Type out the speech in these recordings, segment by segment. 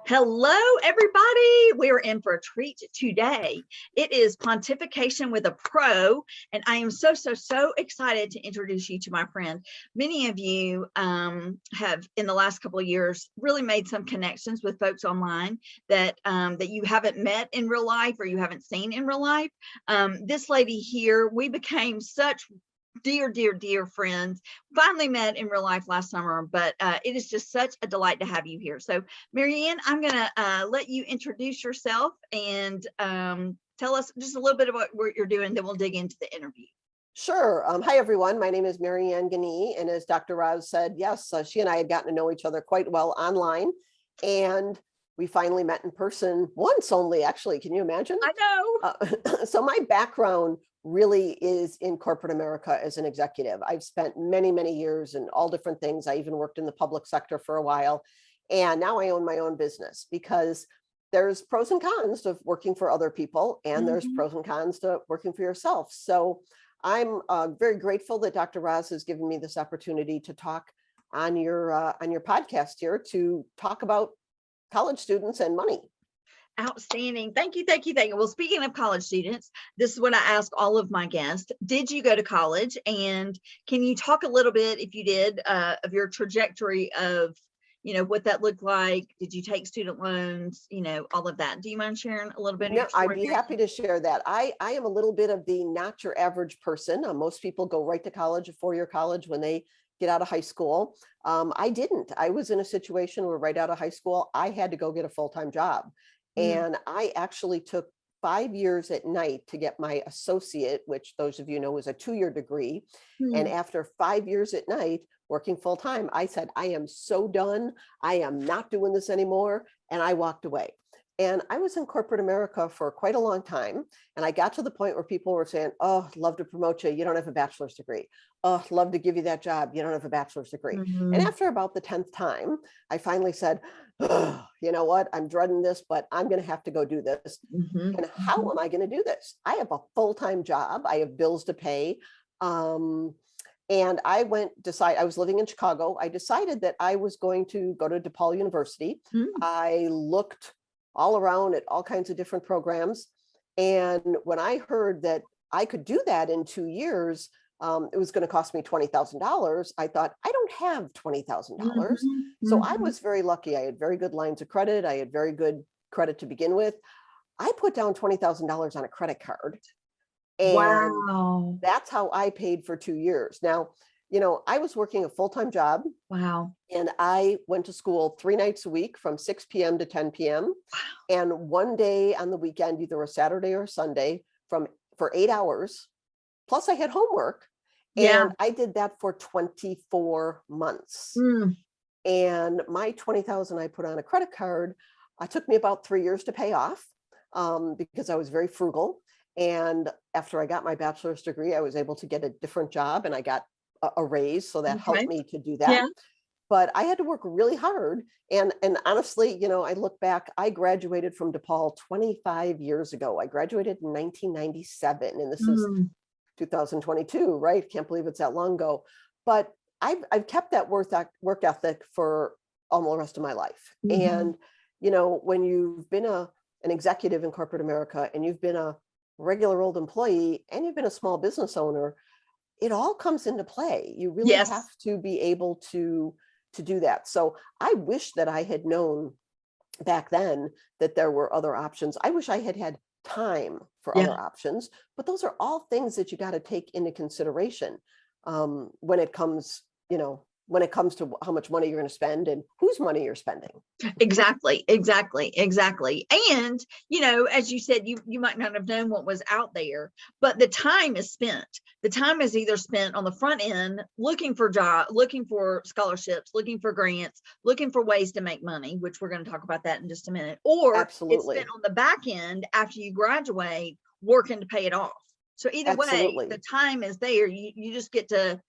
Hello, everybody. We're in for a treat today. It is Pontification with a Pro, and I am so excited to introduce you to my friend. Many of you have, in the last couple of years, really made some connections with folks online that you haven't met in real life or you haven't seen in real life. This lady here, we became such dear friends, finally met in real life last summer, but it is just such a delight to have you here. So Marianne, I'm gonna let you introduce yourself and tell us just a little bit about what you're doing, then we'll dig into the interview. Sure. Hi, everyone. My name is Marianne Guinee, and as Dr. Roz said, yes, she and I had gotten to know each other quite well online, and we finally met in person once only, actually. Can you imagine? I know. So my background really is in corporate America as an executive. I've spent many years in all different things. I even worked in the public sector for a while, and now I own my own business because there's pros and cons of working for other people, and there's pros and cons to working for yourself. So I'm very grateful that Dr. Roz has given me this opportunity to talk on your podcast here to talk about college students and money. Outstanding. Thank you. Well, speaking of college students, this is what I ask all of my guests. Did you go to college? And can you talk a little bit, if you did, of your trajectory of, what that looked like? Did you take student loans? All of that. Do you mind sharing a little bit? Yeah, I'd be happy to share that. I am a little bit of the not your average person. Most people go right to college, a four-year college, when they get out of high school. I didn't. I was in a situation where right out of high school, I had to go get a full-time job. And I actually took 5 years at night to get my associate, which those of you know is a 2-year degree. And after 5 years at night working full time, I said, I am so done. I am not doing this anymore. And I walked away. And I was in corporate America for quite a long time. And I got to the point where people were saying, oh, love to promote you. You don't have a bachelor's degree. Oh, love to give you that job. You don't have a bachelor's degree. And after about the 10th time, I finally said, oh, you know what? I'm dreading this, but I'm going to have to go do this. And how am I going to do this? I have a full-time job. I have bills to pay. And I was living in Chicago. I decided that I was going to go to DePaul University. I looked all around at all kinds of different programs. And when I heard that I could do that in 2 years, it was going to cost me $20,000. I thought, I don't have $20,000. So I was very lucky. I had very good lines of credit. I had very good credit to begin with. I put down $20,000 on a credit card. And that's how I paid for 2 years. Now, I was working a full-time job. Wow. And I went to school 3 nights a week from 6 p.m. to 10 p.m. Wow. And one day on the weekend, either a Saturday or a Sunday for 8 hours. Plus I had homework. And I did that for 24 months. And my $20,000 I put on a credit card, it took me about 3 years to pay off because I was very frugal. And after I got my bachelor's degree, I was able to get a different job and I got a raise. So that helped me to do that. Yeah. But I had to work really hard. And honestly, I look back, I graduated from DePaul 25 years ago. I graduated in 1997, and this is 2022, right? Can't believe it's that long ago. But I've kept that work ethic for almost the rest of my life. And, when you've been an executive in corporate America and you've been a regular old employee and you've been a small business owner, it all comes into play. You really have to be able to do that. So I wish that I had known back then that there were other options. I wish I had time for other options, but those are all things that you got to take into consideration when it comes to how much money you're going to spend and whose money you're spending. Exactly. And, as you said, you might not have known what was out there, but the time is spent. The time is either spent on the front end, looking for jobs, looking for scholarships, looking for grants, looking for ways to make money, which we're going to talk about that in just a minute, or it's spent on the back end after you graduate, working to pay it off. So either way, the time is there. You just get to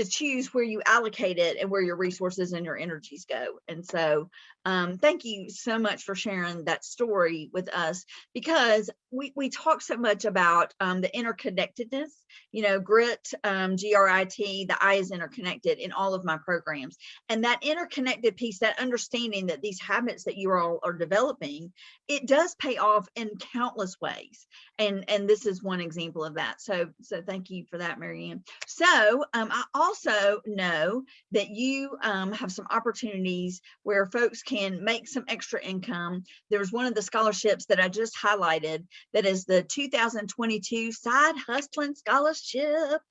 choose where you allocate it and where your resources and your energies go. And so thank you so much for sharing that story with us, because we talk so much about the interconnectedness G.R.I.T, the I is interconnected in all of my programs. And that interconnected piece, that understanding that these habits that you all are developing, it does pay off in countless ways. And this is one example of that. So thank you for that, Marianne. So I also know that you have some opportunities where folks can make some extra income. There's one of the scholarships that I just highlighted that is the 2022 Side Hustling Scholarship.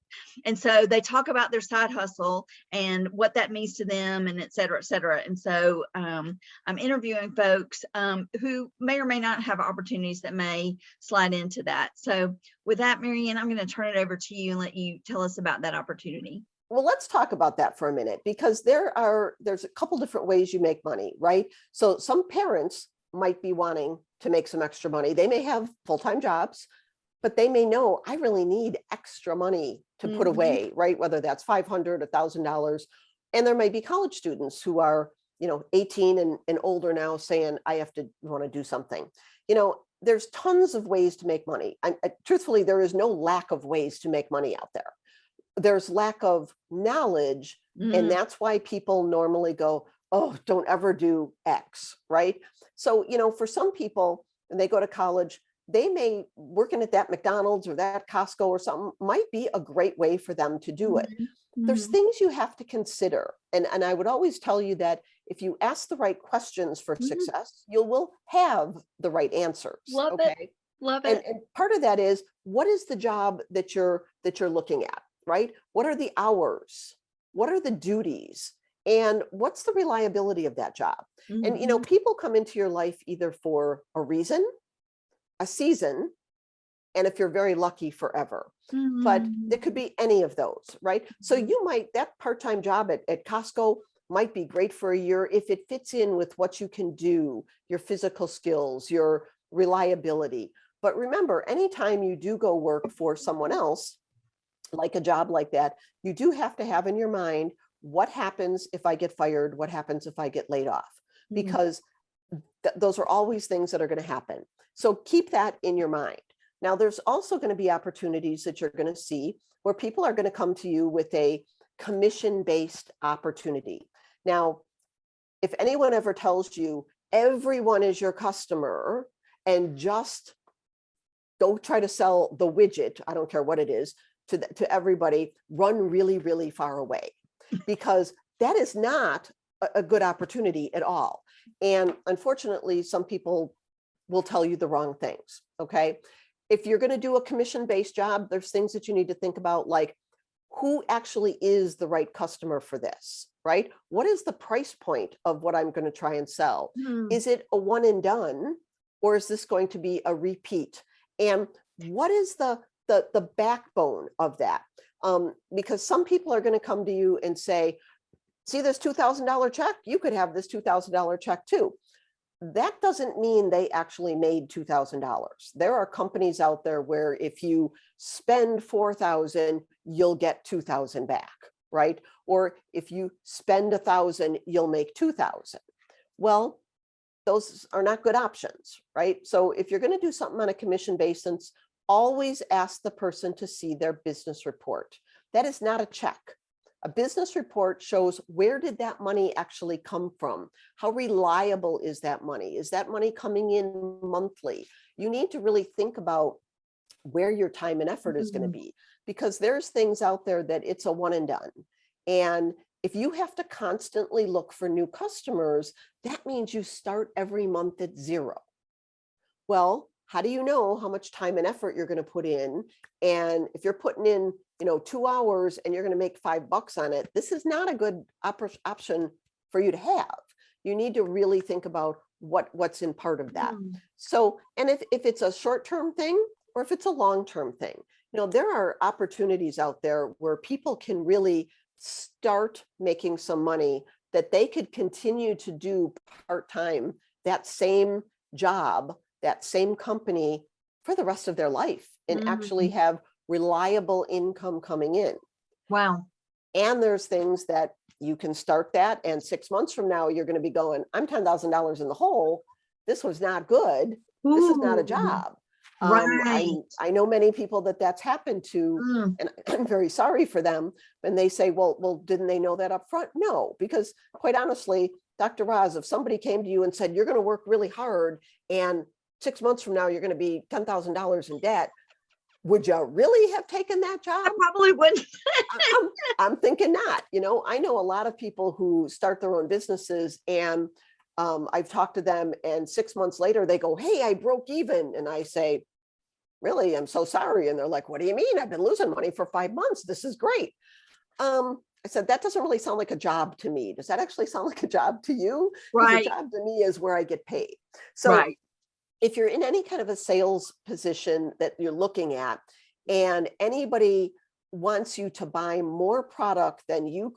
And so they talk about their side hustle and what that means to them, and et cetera, et cetera. And so I'm interviewing folks who may or may not have opportunities that may slide into that. So with that, Marianne, I'm going to turn it over to you and let you tell us about that opportunity. Well, let's talk about that for a minute, because there's a couple different ways you make money, right? So some parents might be wanting to make some extra money. They may have full-time jobs, but they may know, I really need extra money to put away, right? Whether that's $500, $1,000. And there may be college students who are, 18 and older now, saying, I want to do something. There's tons of ways to make money. Truthfully, there is no lack of ways to make money out there. There's lack of knowledge. And that's why people normally go, oh, don't ever do X, right? So, for some people, when they go to college, they may working at that McDonald's or that Costco or something might be a great way for them to do it. There's things you have to consider. And I would always tell you that if you ask the right questions for success, you will have the right answers. Love it. Love it. And part of that is, what is the job that you're looking at, right? What are the hours? What are the duties? And what's the reliability of that job? And, people come into your life either for a reason, a season, and if you're very lucky, forever. But it could be any of those, right? So that part-time job at Costco might be great for a year if it fits in with what you can do, your physical skills, your reliability. But remember, anytime you do go work for someone else, like a job like that, you do have to have in your mind, what happens if I get fired? What happens if I get laid off? Because those are always things that are going to happen. So keep that in your mind. Now, there's also going to be opportunities that you're going to see where people are going to come to you with a commission-based opportunity. Now, if anyone ever tells you everyone is your customer and just go try to sell the widget, I don't care what it is, to everybody, run really, really far away, because that is not a good opportunity at all. And unfortunately, some people will tell you the wrong things, okay? If you're going to do a commission-based job, there's things that you need to think about, like who actually is the right customer for this, right? What is the price point of what I'm going to try and sell? Is it a one and done, or is this going to be a repeat? And what is the backbone of that? Because some people are going to come to you and say, see this $2,000 check? You could have this $2,000 check too. That doesn't mean they actually made $2,000. There are companies out there where if you spend $4,000, you'll get $2,000 back, right? Or if you spend $1,000, you'll make $2,000. Well, those are not good options, right? So if you're going to do something on a commission basis, always ask the person to see their business report. That is not a check. A business report shows, where did that money actually come from? How reliable is that money? Is that money coming in monthly? You need to really think about where your time and effort is going to be, because there's things out there that it's a one and done. And if you have to constantly look for new customers, that means you start every month at zero. Well, how do you know how much time and effort you're going to put in? And if you're putting in 2 hours and you're going to make $5 on it, this is not a good option for you to have. You need to really think about what's in part of that. So, and if it's a short-term thing or if it's a long-term thing, there are opportunities out there where people can really start making some money that they could continue to do part-time, that same job, that same company for the rest of their life, and actually have reliable income coming in. Wow. And there's things that you can start that, and 6 months from now, you're going to be going, I'm $10,000 in the hole. This was not good. This is not a job. Right. I know many people that's happened to, Mm, and I'm very sorry for them. And they say, well, didn't they know that up front? No, because quite honestly, Dr. Roz, if somebody came to you and said, you're going to work really hard and 6 months from now, you're going to be $10,000 in debt, would you really have taken that I job? probably wouldn't. I'm thinking not. I know a lot of people who start their own businesses, and I've talked to them, and 6 months later they go, hey, I broke even. And I say, really, I'm so sorry. And they're like, what do you mean? I've been losing money for 5 months. This is great. I said, that doesn't really sound like a job to me. Does that actually sound like a job to you? Because a Right. job to me is where I get paid. So Right. if you're in any kind of a sales position that you're looking at, and anybody wants you to buy more product than you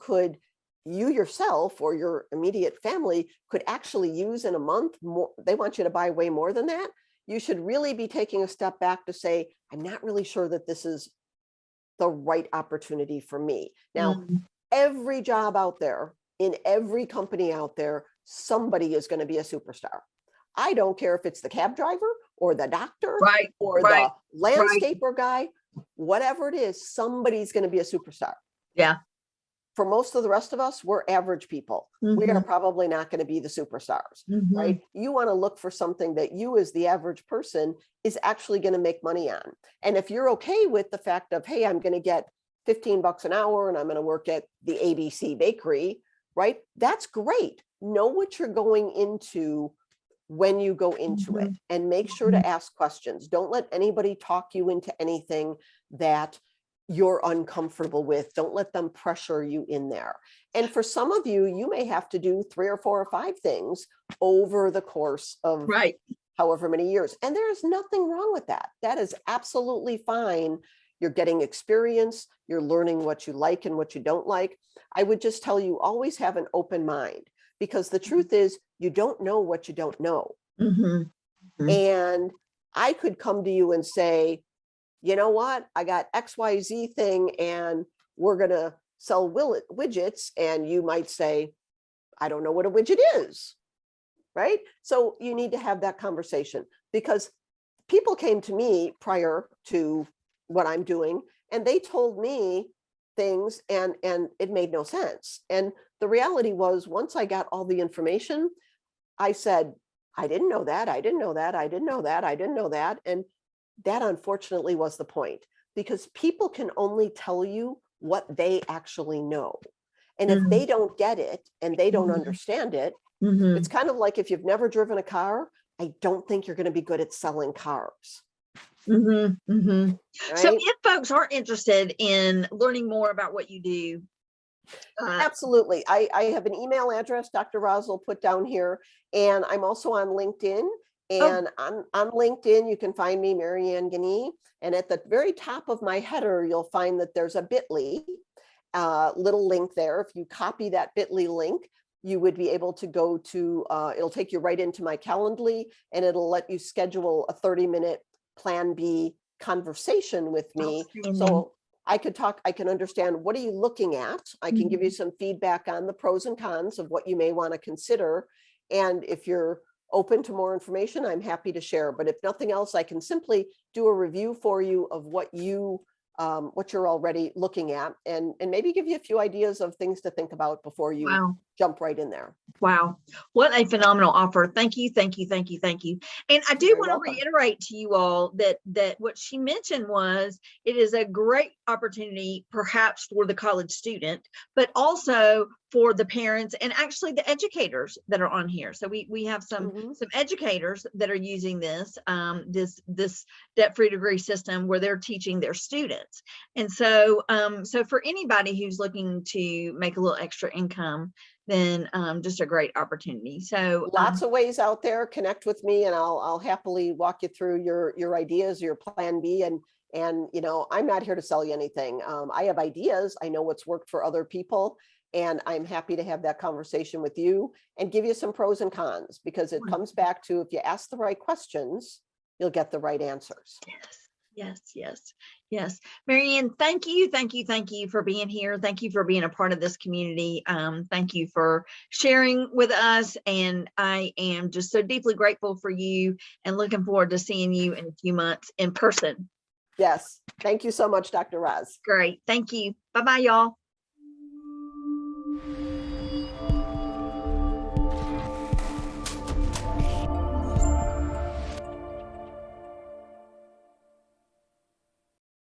yourself or your immediate family could actually use in a month, more, they want you to buy way more than that, you should really be taking a step back to say, I'm not really sure that this is the right opportunity for me. Now, every job out there, in every company out there, somebody is going to be a superstar. I don't care if it's the cab driver or the doctor Right. or Right. the landscaper guy, whatever it is, somebody's going to be a superstar. Yeah. For most of the rest of us, we're average people. We are probably not going to be the superstars, right? You want to look for something that you as the average person is actually going to make money on. And if you're okay with the fact of, hey, I'm going to get $15 an hour and I'm going to work at the ABC bakery, right? That's great. Know what you're going into when you go into it, and make sure to ask questions. Don't let anybody talk you into anything that you're uncomfortable with. Don't let them pressure you in there. And for some of you, you may have to do 3 or 4 or 5 things over the course of Right. however many years. And there is nothing wrong with that. That is absolutely fine. You're getting experience. You're learning what you like and what you don't like. I would just tell you, always have an open mind, because the truth is you don't know what you don't know. And I could come to you and say, you know what, I got XYZ thing and we're going to sell widgets. And you might say, I don't know what a widget is, right? So you need to have that conversation, because people came to me prior to what I'm doing and they told me things and it made no sense. And the reality was, once I got all the information, I said, I didn't know that. I didn't know that. I didn't know that. I didn't know that. And that unfortunately was the point, because people can only tell you what they actually know. And if they don't get it and they don't understand it, it's kind of like if you've never driven a car, I don't think you're going to be good at selling cars. So Right? if folks are interested in learning more about what you do, Absolutely. I have an email address Dr. Roz will put down here, and I'm also on LinkedIn. And on LinkedIn, you can find me, Marianne Guinee. And at the very top of my header, you'll find that there's a bit.ly little link there. If you copy that bit.ly link, you would be able to go to, it'll take you right into my Calendly, and it'll let you schedule a 30-minute Plan B conversation with me. So I could talk, I can understand, what are you looking at? I can give you some feedback on the pros and cons of what you may want to consider. And if you're open to more information, I'm happy to share. But if nothing else, I can simply do a review for you of what you're already looking at, and maybe give you a few ideas of things to think about before you jump right in there. Wow. What a phenomenal offer. Thank you. Thank you. Thank you. Thank you. And I do want to reiterate to you all that what she mentioned was, it is a great opportunity perhaps for the college student, but also for the parents and actually the educators that are on here. So we have some educators that are using this debt-free degree system where they're teaching their students. And so so for anybody who's looking to make a little extra income, then just a great opportunity. So lots of ways out there. Connect with me and I'll happily walk you through your ideas, your plan B. And you know, I'm not here to sell you anything. I have ideas. I know what's worked for other people, and I'm happy to have that conversation with you and give you some pros and cons, because it comes back to, if you ask the right questions, you'll get the right answers. Yes. Yes, yes, yes. Marianne, thank you, thank you, thank you for being here. Thank you for being a part of this community. Thank you for sharing with us. And I am just so deeply grateful for you and looking forward to seeing you in a few months in person. Yes. Thank you so much, Dr. Roz. Great. Thank you. Bye-bye, y'all.